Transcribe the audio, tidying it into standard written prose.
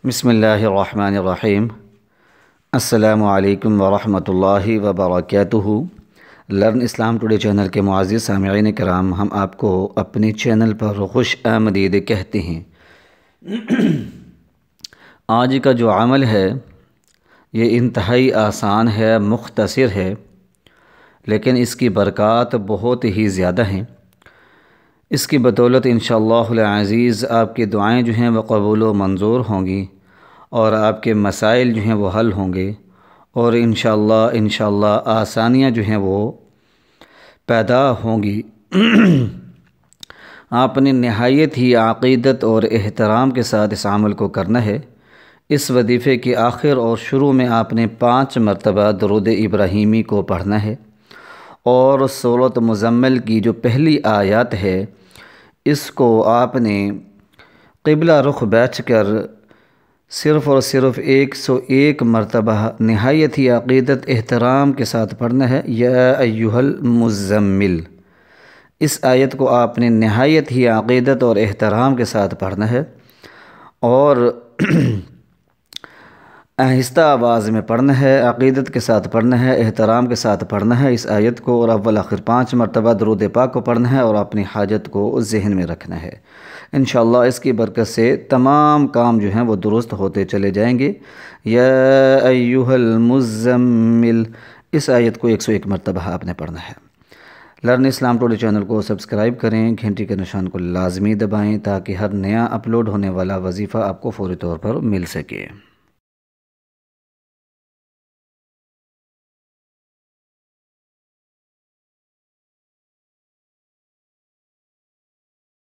بسم اللہ الرحمن الرحیم۔ السلام علیکم ورحمۃ اللہ وبرکاتہ۔ لرن اسلام ٹوڈے چینل کے معزز سامعین کرام، ہم آپ کو اپنے چینل پر خوش آمدید کہتے ہیں۔ آج کا جو عمل ہے یہ انتہائی آسان ہے، مختصر ہے، لیکن اس کی برکات بہت ہی زیادہ ہیں۔ اس کی بدولت انشاءاللہ العزیز آپ کی دعائیں جو ہیں وہ قبول و منظور ہوں گی، اور آپ کے مسائل جو ہیں وہ حل ہوں گے، اور انشاءاللہ آسانیاں جو ہیں وہ پیدا ہوں گی۔ آپ نے نہایت ہی عقیدت اور احترام کے ساتھ اس عمل کو کرنا ہے۔ اس وظیفے کے آخر اور شروع میں آپ نے 5 مرتبہ درود ابراہیمی کو پڑھنا ہے، اور سورۃ مزمل کی جو پہلی آیات ہے اس کو آپ نے قبلہ رخ بیٹھ کر صرف اور صرف 101 مرتبہ نہایت ہی عقیدت احترام کے ساتھ پڑھنا ہے۔ یا ایھا المزمل، اس آیت کو آپ نے نہایت ہی عقیدت اور احترام کے ساتھ پڑھنا ہے، اور آہستہ آواز میں پڑھنا ہے، عقیدت کے ساتھ پڑھنا ہے، احترام کے ساتھ پڑھنا ہے اس آیت کو، اور اول آخر 5 مرتبہ درود پاک کو پڑھنا ہے، اور اپنی حاجت کو ذہن میں رکھنا ہے۔ انشاءاللہ اس کی برکت سے تمام کام جو ہیں وہ درست ہوتے چلے جائیں گے۔ یا ایھا المزمل، اس آیت کو 101 مرتبہ آپ نے پڑھنا ہے۔ لرن اسلام ٹوڈے چینل کو سبسکرائب کریں، گھنٹی کے نشان کو لازمی دبائیں تاکہ ہر نیا اپلوڈ ہونے والا وظیفہ آپ کو فوری طور پر مل سکے۔